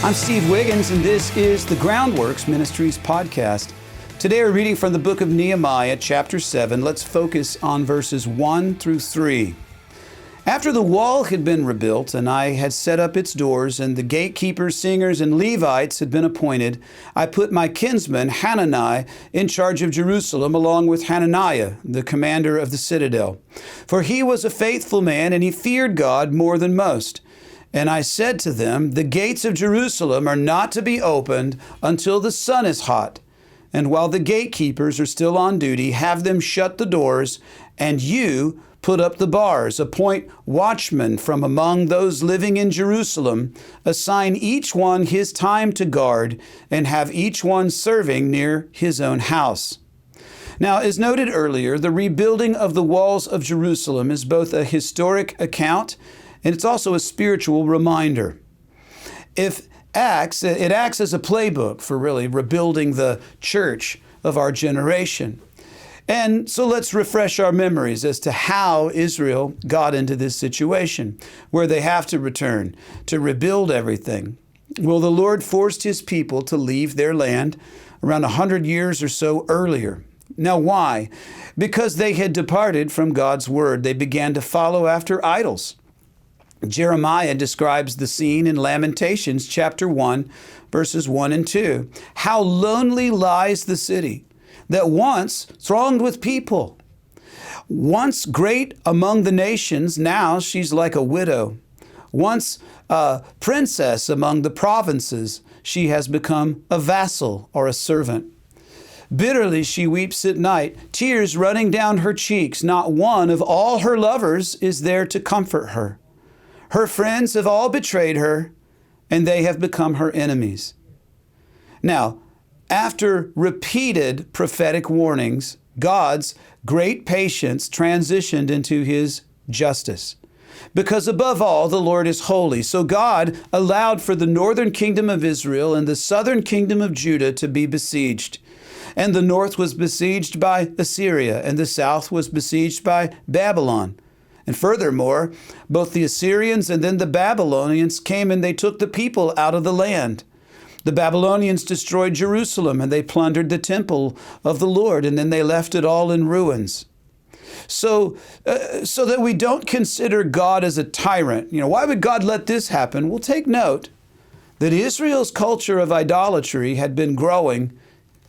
I'm Steve Wiggins, and this is the Groundworks Ministries podcast. Today we're reading from the book of Nehemiah, chapter 7. Let's focus on verses 1 through 3. After the wall had been rebuilt, and I had set up its doors, and the gatekeepers, singers, and Levites had been appointed, I put my kinsman Hanani in charge of Jerusalem, along with Hananiah, the commander of the citadel. For he was a faithful man, and he feared God more than most. And I said to them, the gates of Jerusalem are not to be opened until the sun is hot. And while the gatekeepers are still on duty, have them shut the doors, and you put up the bars, appoint watchmen from among those living in Jerusalem, assign each one his time to guard, and have each one serving near his own house. Now, as noted earlier, the rebuilding of the walls of Jerusalem is both a historic account and it's also a spiritual reminder. It acts as a playbook for really rebuilding the church of our generation. And so let's refresh our memories as to how Israel got into this situation where they have to return to rebuild everything. Well, the Lord forced his people to leave their land around 100 years or so earlier. Now, why? Because they had departed from God's word. They began to follow after idols. Jeremiah describes the scene in Lamentations chapter 1, verses 1 and 2. How lonely lies the city that once thronged with people. Once great among the nations, now she's like a widow. Once a princess among the provinces, she has become a vassal or a servant. Bitterly she weeps at night, tears running down her cheeks. Not one of all her lovers is there to comfort her. Her friends have all betrayed her, and they have become her enemies. Now, after repeated prophetic warnings, God's great patience transitioned into his justice. Because above all, the Lord is holy. So God allowed for the northern kingdom of Israel and the southern kingdom of Judah to be besieged. And the north was besieged by Assyria, and the south was besieged by Babylon. And furthermore, both the Assyrians and then the Babylonians came and they took the people out of the land. The Babylonians destroyed Jerusalem and they plundered the temple of the Lord, and then they left it all in ruins. So that we don't consider God as a tyrant. Why would God let this happen? Well, take note that Israel's culture of idolatry had been growing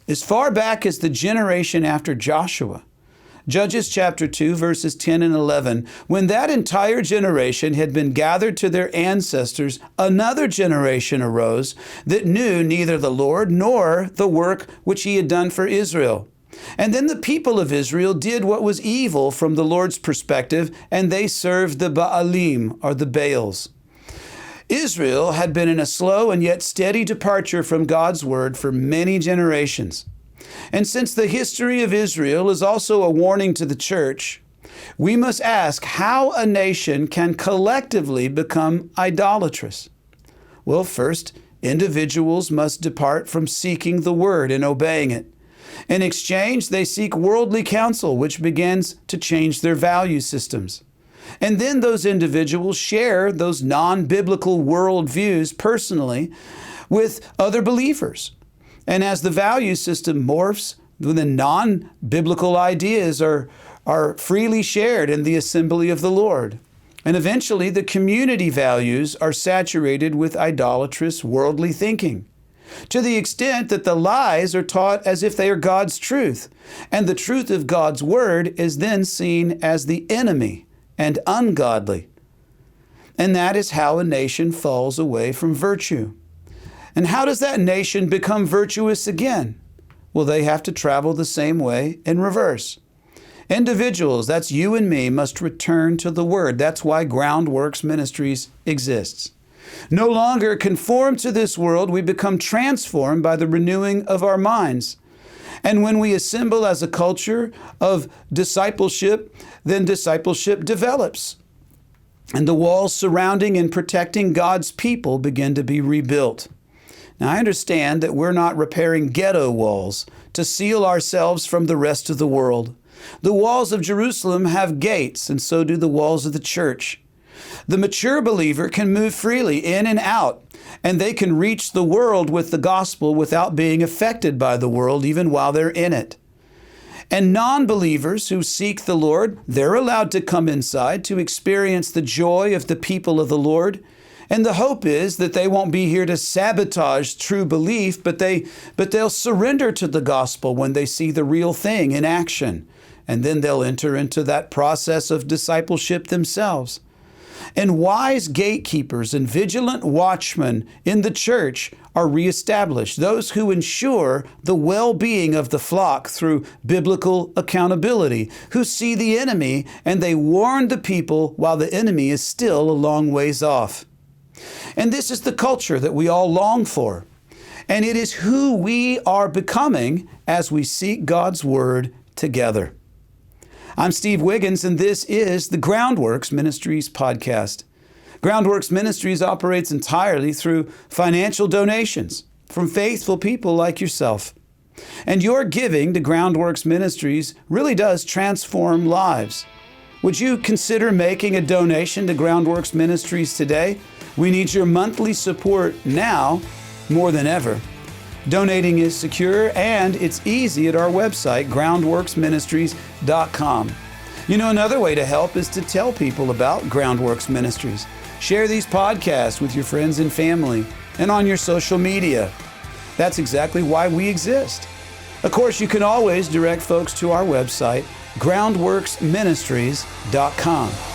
as far back as the generation after Joshua. Judges chapter 2, verses 10 and 11. When that entire generation had been gathered to their ancestors, another generation arose that knew neither the Lord nor the work which he had done for Israel. And then the people of Israel did what was evil from the Lord's perspective, and they served the Baalim, or the Baals. Israel had been in a slow and yet steady departure from God's word for many generations. And since the history of Israel is also a warning to the church, we must ask how a nation can collectively become idolatrous. Well, first, individuals must depart from seeking the word and obeying it. In exchange, they seek worldly counsel, which begins to change their value systems. And then those individuals share those non-biblical worldviews personally with other believers. And as the value system morphs, the non-biblical ideas are freely shared in the assembly of the Lord. And eventually the community values are saturated with idolatrous worldly thinking, to the extent that the lies are taught as if they are God's truth. And the truth of God's word is then seen as the enemy and ungodly. And that is how a nation falls away from virtue. And how does that nation become virtuous again? Well, they have to travel the same way in reverse. Individuals, that's you and me, must return to the word. That's why Groundworks Ministries exists. No longer conform to this world, we become transformed by the renewing of our minds. And when we assemble as a culture of discipleship, then discipleship develops. And the walls surrounding and protecting God's people begin to be rebuilt. Now, I understand that we're not repairing ghetto walls to seal ourselves from the rest of the world. The walls of Jerusalem have gates, and so do the walls of the church. The mature believer can move freely in and out, and they can reach the world with the gospel without being affected by the world, even while they're in it. And non-believers who seek the Lord, they're allowed to come inside to experience the joy of the people of the Lord. And the hope is that they won't be here to sabotage true belief, but they'll surrender to the gospel when they see the real thing in action. And then they'll enter into that process of discipleship themselves. And wise gatekeepers and vigilant watchmen in the church are reestablished, those who ensure the well-being of the flock through biblical accountability, who see the enemy and they warn the people while the enemy is still a long ways off. And this is the culture that we all long for. And it is who we are becoming as we seek God's Word together. I'm Steve Wiggins, and this is the Groundworks Ministries podcast. Groundworks Ministries operates entirely through financial donations from faithful people like yourself. And your giving to Groundworks Ministries really does transform lives. Would you consider making a donation to Groundworks Ministries today? We need your monthly support now more than ever. Donating is secure and it's easy at our website, groundworksministries.com. You know, another way to help is to tell people about Groundworks Ministries. Share these podcasts with your friends and family and on your social media. That's exactly why we exist. Of course, you can always direct folks to our website, groundworksministries.com.